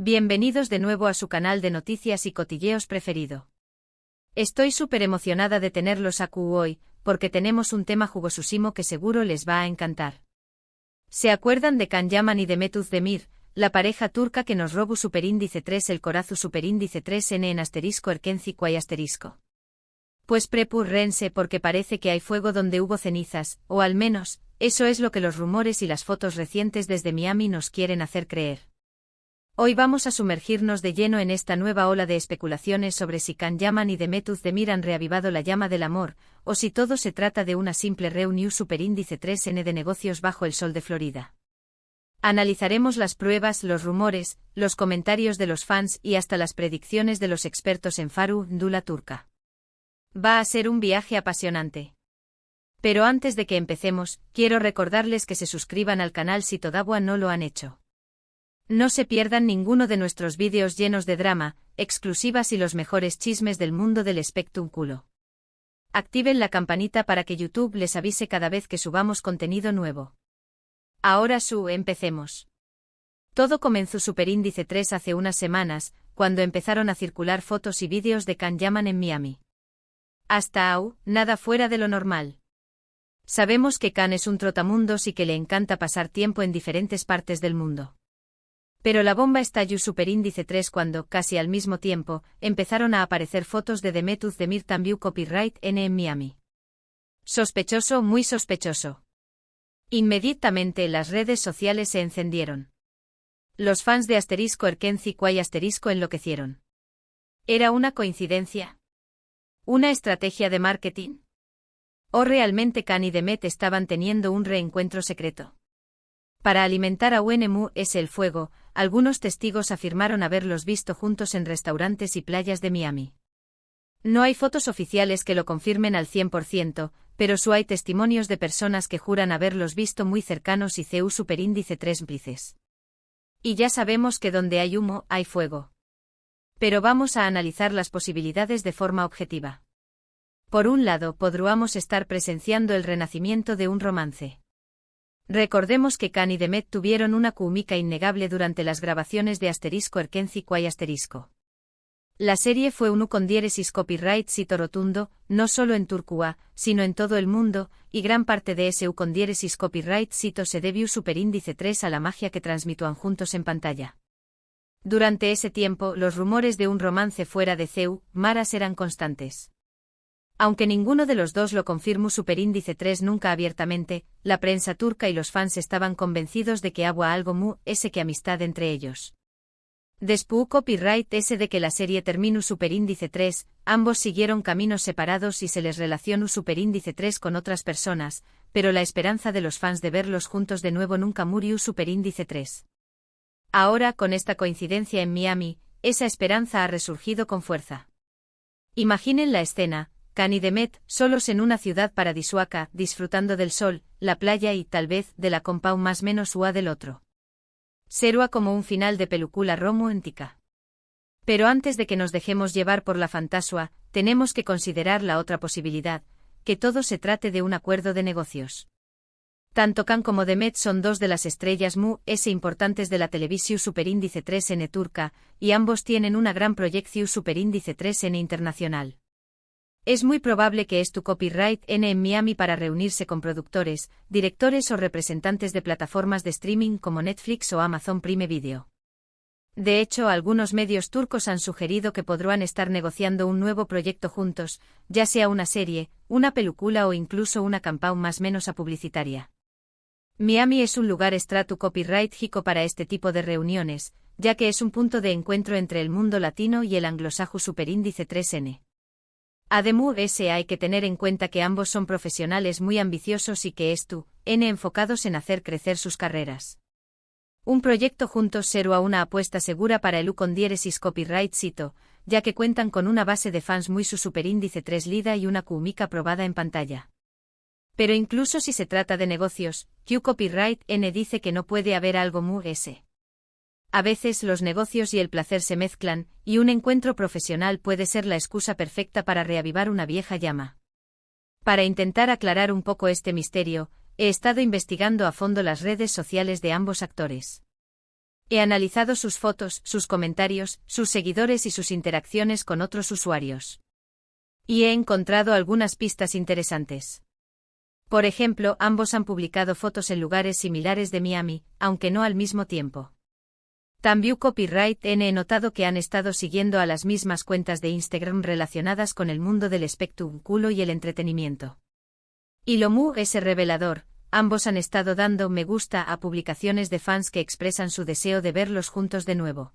Bienvenidos de nuevo a su canal de noticias y cotilleos preferido. Estoy súper emocionada de tenerlos aquí hoy, porque tenemos un tema jugosísimo que seguro les va a encantar. ¿Se acuerdan de Can Yaman y Demet Özdemir, la pareja turca que nos robó superíndice 3 el corazu superíndice 3n en asterisco erkenci quay asterisco? Pues prepúrrense porque parece que hay fuego donde hubo cenizas, o al menos, eso es lo que los rumores y las fotos recientes desde Miami nos quieren hacer creer. Hoy vamos a sumergirnos de lleno en esta nueva ola de especulaciones sobre si Can Yaman y Demet Özdemir han reavivado la llama del amor, o si todo se trata de una simple reunión superíndice 3n de negocios bajo el sol de Florida. Analizaremos las pruebas, los rumores, los comentarios de los fans y hasta las predicciones de los expertos en farandula turca. Va a ser un viaje apasionante. Pero antes de que empecemos, quiero recordarles que se suscriban al canal si todavía no lo han hecho. No se pierdan ninguno de nuestros vídeos llenos de drama, exclusivas y los mejores chismes del mundo del espectáculo. Activen la campanita para que YouTube les avise cada vez que subamos contenido nuevo. Ahora empecemos. Todo comenzó superíndice 3 hace unas semanas, cuando empezaron a circular fotos y vídeos de Can Yaman en Miami. Hasta nada fuera de lo normal. Sabemos que Can es un trotamundos y que le encanta pasar tiempo en diferentes partes del mundo. Pero la bomba estalló superíndice 3 cuando, casi al mismo tiempo, empezaron a aparecer fotos de Demet Özdemir también copyright N en Miami. Sospechoso, muy sospechoso. Inmediatamente las redes sociales se encendieron. Los fans de asterisco erkenci quay asterisco enloquecieron. ¿Era una coincidencia? ¿Una estrategia de marketing? ¿O realmente Can y Demet estaban teniendo un reencuentro secreto? Para alimentar a UNMUS el fuego, algunos testigos afirmaron haberlos visto juntos en restaurantes y playas de Miami. No hay fotos oficiales que lo confirmen al 100%, pero hay testimonios de personas que juran haberlos visto muy cercanos y CU superíndice 3 blices. Y ya sabemos que donde hay humo, hay fuego. Pero vamos a analizar las posibilidades de forma objetiva. Por un lado, podríamos estar presenciando el renacimiento de un romance. Recordemos que Can y Demet tuvieron una química innegable durante las grabaciones de asterisco erkenci quay asterisco. La serie fue un con diéresis copyright sito rotundo, no solo en Turquía, sino en todo el mundo, y gran parte de ese con diéresis copyright sito se debió superíndice 3 a la magia que transmitúan juntos en pantalla. Durante ese tiempo, los rumores de un romance fuera de CEU, Maras eran constantes. Aunque ninguno de los dos lo confirmó superíndice 3 nunca abiertamente, la prensa turca y los fans estaban convencidos de que había algo que amistad entre ellos. Después copyright ese de que la serie terminó superíndice 3, ambos siguieron caminos separados y se les relacionó superíndice 3 con otras personas, pero la esperanza de los fans de verlos juntos de nuevo nunca murió superíndice 3. Ahora, con esta coincidencia en Miami, esa esperanza ha resurgido con fuerza. Imaginen la escena. Can y Demet, solos en una ciudad paradisíaca, disfrutando del sol, la playa y, tal vez, de la compa más menos ua del otro. Será como un final de película romántica. Pero antes de que nos dejemos llevar por la fantasía, tenemos que considerar la otra posibilidad, que todo se trate de un acuerdo de negocios. Tanto Can como Demet son dos de las estrellas importantes de la televisión superíndice 3n turca, y ambos tienen una gran proyección superíndice 3n internacional. Es muy probable que tu copyright N en Miami para reunirse con productores, directores o representantes de plataformas de streaming como Netflix o Amazon Prime Video. De hecho, algunos medios turcos han sugerido que podrán estar negociando un nuevo proyecto juntos, ya sea una serie, una película o incluso una campaña más menos publicitaria. Miami es un lugar estratu copyright hico para este tipo de reuniones, ya que es un punto de encuentro entre el mundo latino y el anglosajón superíndice 3n. Además, hay que tener en cuenta que ambos son profesionales muy ambiciosos y que enfocados en hacer crecer sus carreras. Un proyecto juntos será una apuesta segura para el con diéresis copyright sito, ya que cuentan con una base de fans muy su superíndice 3 lida y una química probada en pantalla. Pero incluso si se trata de negocios, copyright N dice que no puede haber algo A veces los negocios y el placer se mezclan, y un encuentro profesional puede ser la excusa perfecta para reavivar una vieja llama. Para intentar aclarar un poco este misterio, he estado investigando a fondo las redes sociales de ambos actores. He analizado sus fotos, sus comentarios, sus seguidores y sus interacciones con otros usuarios. Y he encontrado algunas pistas interesantes. Por ejemplo, ambos han publicado fotos en lugares similares de Miami, aunque no al mismo tiempo. También Copyright N he notado que han estado siguiendo a las mismas cuentas de Instagram relacionadas con el mundo del espectáculo y el entretenimiento. Y lo mu es revelador, ambos han estado dando me gusta a publicaciones de fans que expresan su deseo de verlos juntos de nuevo.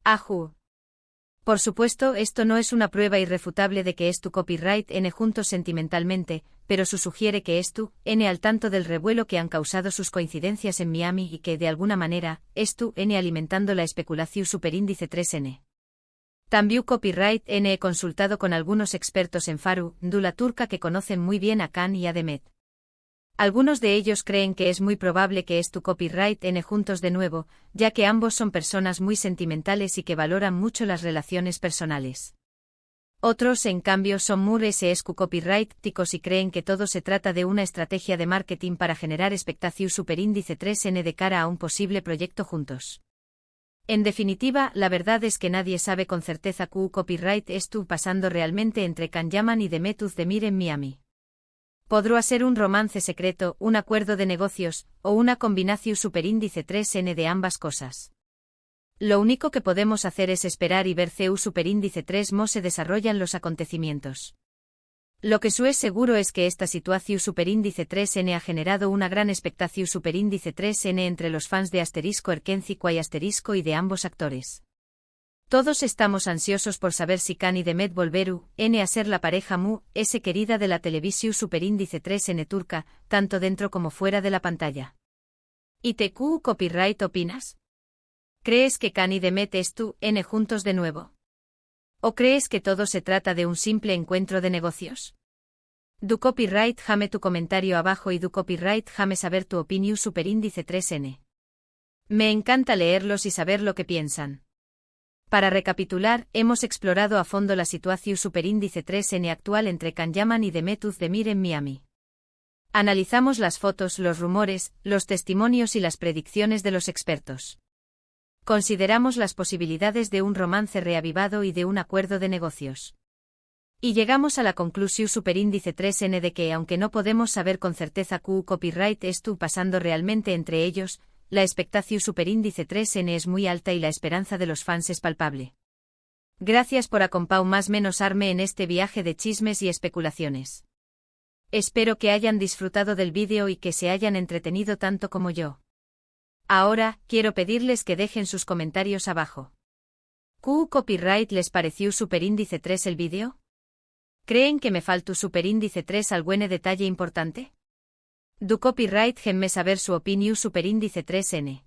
Ajú. Por supuesto, esto no es una prueba irrefutable de que es tu Copyright N juntos sentimentalmente, pero su sugiere que es tu N al tanto del revuelo que han causado sus coincidencias en Miami y que de alguna manera es tu N alimentando la especulación superíndice 3N. También Copyright N he consultado con algunos expertos en farándula turca que conocen muy bien a Can y a Demet. Algunos de ellos creen que es muy probable que es tu Copyright N juntos de nuevo, ya que ambos son personas muy sentimentales y que valoran mucho las relaciones personales. Otros, en cambio, son muy copyright-ticos y creen que todo se trata de una estrategia de marketing para generar expectación superíndice 3N de cara a un posible proyecto juntos. En definitiva, la verdad es que nadie sabe con certeza que Copyright estuvo pasando realmente entre Can Yaman y Demet Özdemir en Miami. Podrá ser un romance secreto, un acuerdo de negocios, o una combinación superíndice 3N de ambas cosas. Lo único que podemos hacer es esperar y ver CU superíndice 3 se desarrollan los acontecimientos. Lo que es seguro es que esta situación superíndice 3N ha generado una gran expectación superíndice 3N entre los fans de *Erkenci y de ambos actores. Todos estamos ansiosos por saber si Can y Demet volveru N a ser la pareja querida de la televisión superíndice 3N turca, tanto dentro como fuera de la pantalla. ¿Y TQ Copyright opinas? ¿Crees que Can y Demet es tu N juntos de nuevo? ¿O crees que todo se trata de un simple encuentro de negocios? Du Copyright jame tu comentario abajo y Du Copyright jame saber tu opinión superíndice 3N. Me encanta leerlos y saber lo que piensan. Para recapitular, hemos explorado a fondo la situación superíndice 3N actual entre Can Yaman y Demet Özdemir en Miami. Analizamos las fotos, los rumores, los testimonios y las predicciones de los expertos. Consideramos las posibilidades de un romance reavivado y de un acuerdo de negocios. Y llegamos a la conclusión superíndice 3N de que aunque no podemos saber con certeza que Copyright estuvo pasando realmente entre ellos, la expectación superíndice 3N es muy alta y la esperanza de los fans es palpable. Gracias por acompañarme en este viaje de chismes y especulaciones. Espero que hayan disfrutado del vídeo y que se hayan entretenido tanto como yo. Ahora, quiero pedirles que dejen sus comentarios abajo. ¿Q Copyright les pareció superíndice 3 el vídeo? ¿Creen que me faltó superíndice 3 algún detalle importante? Du Copyright genme saber su opinión superíndice 3N.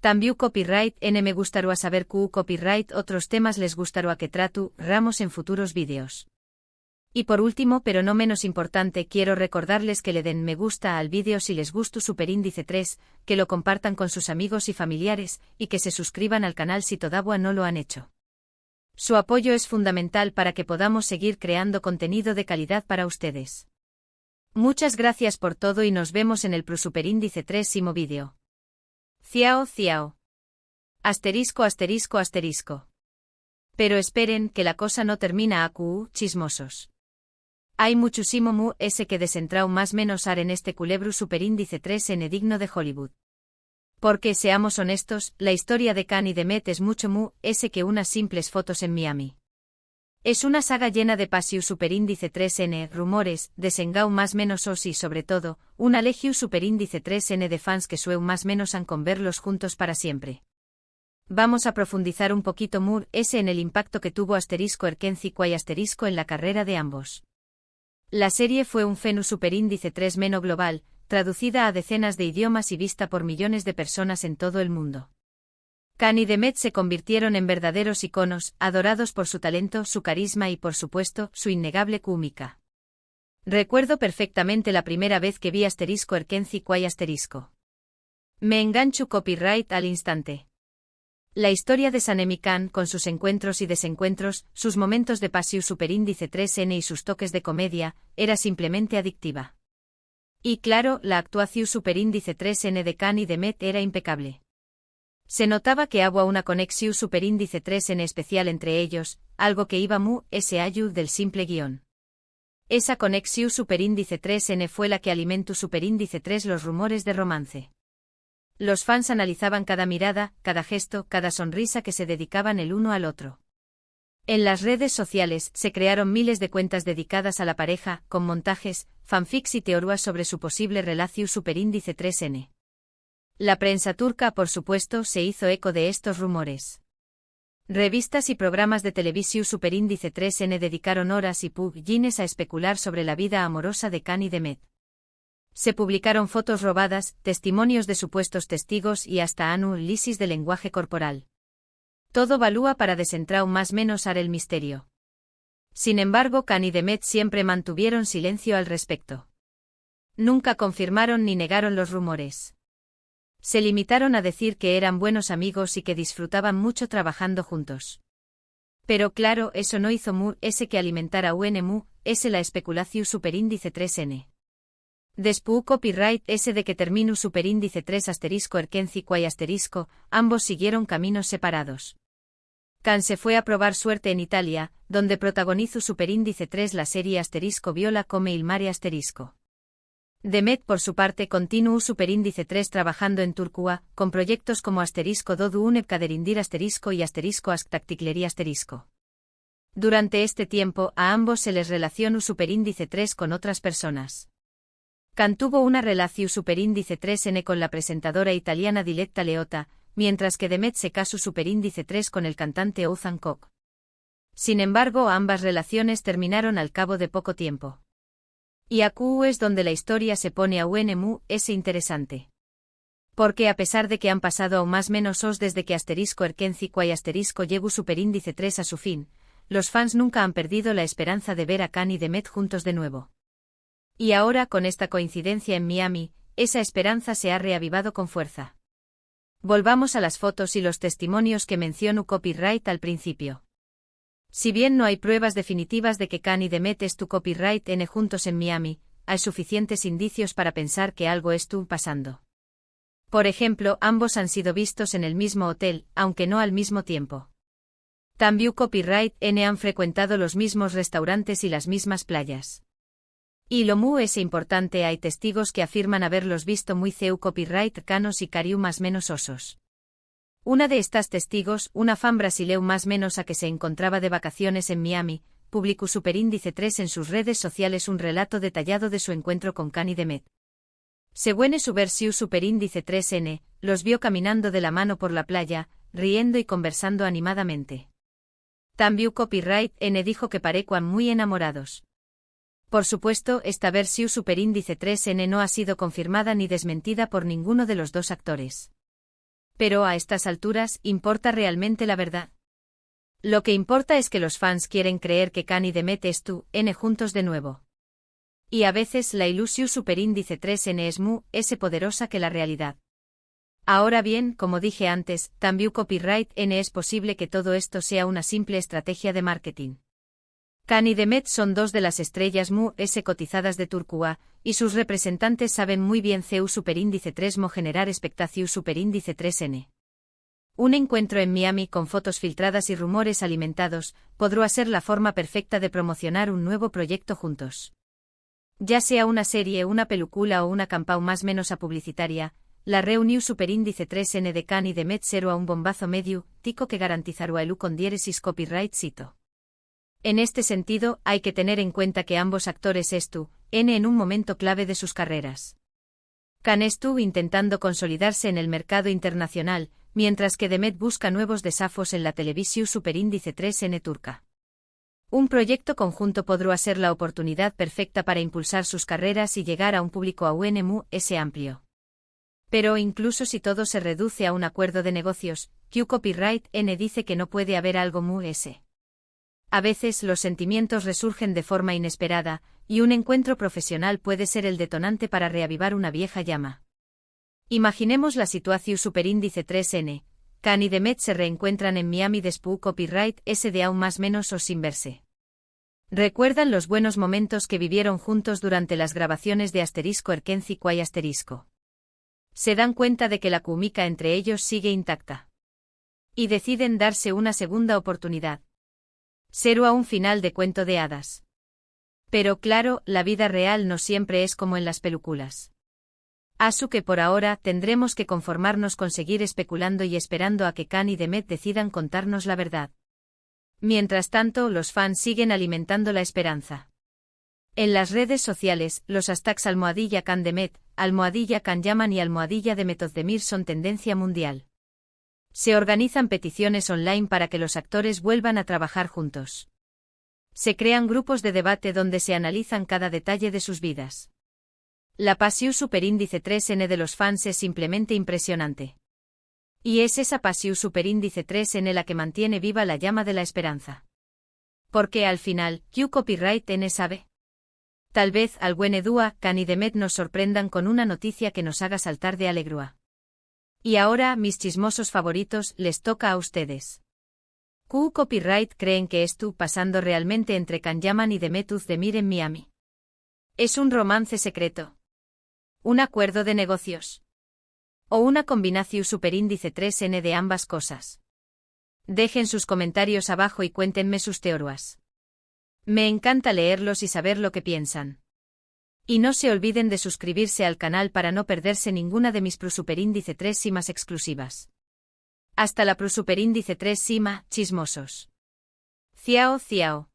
También Copyright N me gustaría saber Q Copyright otros temas les gustaría que ramos en futuros vídeos. Y por último pero no menos importante quiero recordarles que le den me gusta al vídeo si les gustó superíndice 3, que lo compartan con sus amigos y familiares, y que se suscriban al canal si todavía no lo han hecho. Su apoyo es fundamental para que podamos seguir creando contenido de calidad para ustedes. Muchas gracias por todo y nos vemos en el superíndice 3º vídeo. Ciao, ciao. *****. Pero esperen que la cosa no termina chismosos. Hay muchísimo que desentrao más menos en este culebro superíndice 3N digno de Hollywood. Porque seamos honestos, la historia de Can y Demet es mucho que unas simples fotos en Miami. Es una saga llena de pasión superíndice 3N, rumores, desengao más menos y sobre todo, una legión superíndice 3N de fans que sueu más menos han con verlos juntos para siempre. Vamos a profundizar un poquito en el impacto que tuvo Erkenci en la carrera de ambos. La serie fue un fenómeno superíndice 3 meno global, traducida a decenas de idiomas y vista por millones de personas en todo el mundo. Can y Demet se convirtieron en verdaderos iconos, adorados por su talento, su carisma y por supuesto, su innegable cómica. Recuerdo perfectamente la primera vez que vi Erkenci . Me engancho Copyright al instante. La historia de Sanemi Can, con sus encuentros y desencuentros, sus momentos de pasión superíndice 3N y sus toques de comedia, era simplemente adictiva. Y claro, la actuación superíndice 3N de Can y Demet era impecable. Se notaba que había una conexión superíndice 3 en especial entre ellos, algo que iba mu ese ayu del simple guión. Esa conexión superíndice 3n fue la que alimentó superíndice 3 los rumores de romance. Los fans analizaban cada mirada, cada gesto, cada sonrisa que se dedicaban el uno al otro. En las redes sociales se crearon miles de cuentas dedicadas a la pareja, con montajes, fanfics y teorías sobre su posible relación superíndice 3n. La prensa turca, por supuesto, se hizo eco de estos rumores. Revistas y programas de televisión superíndice 3n dedicaron horas y pagines a especular sobre la vida amorosa de Can y Demet. Se publicaron fotos robadas, testimonios de supuestos testigos y hasta análisis de lenguaje corporal. Todo valúa para desentrar más menos el misterio. Sin embargo, Can y Demet siempre mantuvieron silencio al respecto. Nunca confirmaron ni negaron los rumores. Se limitaron a decir que eran buenos amigos y que disfrutaban mucho trabajando juntos. Pero claro, eso no hizo mu ese que alimentara UNMU, ese la especulación superíndice 3n. Después copyright ese de que terminó superíndice 3 asterisco erkenci y asterisco, ambos siguieron caminos separados. Can se fue a probar suerte en Italia, donde protagonizó superíndice 3 la serie asterisco Viola come il mare asterisco. Demet por su parte continuó superíndice 3 trabajando en Turquía, con proyectos como asterisco dodu uneb kaderindir asterisco y asterisco asktacticleri asterisco. Durante este tiempo a ambos se les relacionó superíndice 3 con otras personas. Can tuvo una relación superíndice 3n con la presentadora italiana Diletta Leotta, mientras que Demet se casó superíndice 3 con el cantante Ozan Koc. Sin embargo, ambas relaciones terminaron al cabo de poco tiempo. Y aquí es donde la historia se pone aún es interesante. Porque a pesar de que han pasado aún más menos os desde que asterisco erkenci y asterisco llegó superíndice 3 a su fin, los fans nunca han perdido la esperanza de ver a Can y Demet juntos de nuevo. Y ahora con esta coincidencia en Miami, esa esperanza se ha reavivado con fuerza. Volvamos a las fotos y los testimonios que mencionó copyright al principio. Si bien no hay pruebas definitivas de que Can y Demet estu copyright n juntos en Miami, hay suficientes indicios para pensar que algo estuvo pasando. Por ejemplo, ambos han sido vistos en el mismo hotel, aunque no al mismo tiempo. También copyright n han frecuentado los mismos restaurantes y las mismas playas. Y lo mu es importante, hay testigos que afirman haberlos visto muy ceu copyright canos y cariu más menos osos. Una de estas testigos, una fan brasileu más menos a que se encontraba de vacaciones en Miami, publicó superíndice 3 en sus redes sociales un relato detallado de su encuentro con Can y Demet. Según su versión superíndice 3n, los vio caminando de la mano por la playa, riendo y conversando animadamente. También copyright n dijo que parecían muy enamorados. Por supuesto, esta versión superíndice 3n no ha sido confirmada ni desmentida por ninguno de los dos actores. Pero a estas alturas, ¿importa realmente la verdad? Lo que importa es que los fans quieren creer que Can y Demet estu juntos de nuevo. Y a veces la ilusión superíndice 3n es mu poderosa que la realidad. Ahora bien, como dije antes, también copyright n es posible que todo esto sea una simple estrategia de marketing. Can y Demet son dos de las estrellas mu cotizadas de Turquía, y sus representantes saben muy bien CEU superíndice 3 mo generar expectación superíndice 3n. Un encuentro en Miami con fotos filtradas y rumores alimentados, podrá ser la forma perfecta de promocionar un nuevo proyecto juntos. Ya sea una serie, una película o una campau más menos a publicitaria, la reunión superíndice 3n de Can y Demet será un bombazo medio, tico que garantizará el con diéresis copyright cito. En este sentido, hay que tener en cuenta que ambos actores estu en un momento clave de sus carreras. Can estuvo intentando consolidarse en el mercado internacional, mientras que Demet busca nuevos desafíos en la televisión superíndice 3n turca. Un proyecto conjunto podrá ser la oportunidad perfecta para impulsar sus carreras y llegar a un público aún amplio. Pero incluso si todo se reduce a un acuerdo de negocios, Q Copyright N dice que no puede haber algo mu ese. A veces los sentimientos resurgen de forma inesperada, y un encuentro profesional puede ser el detonante para reavivar una vieja llama. Imaginemos la situación superíndice 3n, Can y Demet se reencuentran en Miami después copyright S de aún más menos o sin verse. ¿Recuerdan los buenos momentos que vivieron juntos durante las grabaciones de asterisco erkenci y asterisco? Se dan cuenta de que la química entre ellos sigue intacta. Y deciden darse una segunda oportunidad. Será un final de cuento de hadas. Pero claro, la vida real no siempre es como en las películas. Así que por ahora tendremos que conformarnos con seguir especulando y esperando a que Can y Demet decidan contarnos la verdad. Mientras tanto, los fans siguen alimentando la esperanza. En las redes sociales, los hashtags #Can Demet, #Can Yaman y #Demet Özdemir son tendencia mundial. Se organizan peticiones online para que los actores vuelvan a trabajar juntos. Se crean grupos de debate donde se analizan cada detalle de sus vidas. La pasión superíndice 3N de los fans es simplemente impresionante. Y es esa pasión superíndice 3N la que mantiene viva la llama de la esperanza. Porque al final, ¿qué copyright N sabe? Tal vez al buen Edua, Can y Demet nos sorprendan con una noticia que nos haga saltar de alegría. Y ahora, mis chismosos favoritos, les toca a ustedes. ¿Qué copyright creen que esto pasando realmente entre Can Yaman y Demet Özdemir en Miami? ¿Es un romance secreto? ¿Un acuerdo de negocios? ¿O una combinación superíndice 3N de ambas cosas? Dejen sus comentarios abajo y cuéntenme sus teorías. Me encanta leerlos y saber lo que piensan. Y no se olviden de suscribirse al canal para no perderse ninguna de mis superíndice 3 simas exclusivas. Hasta la superíndice 3 sima, chismosos. Ciao ciao.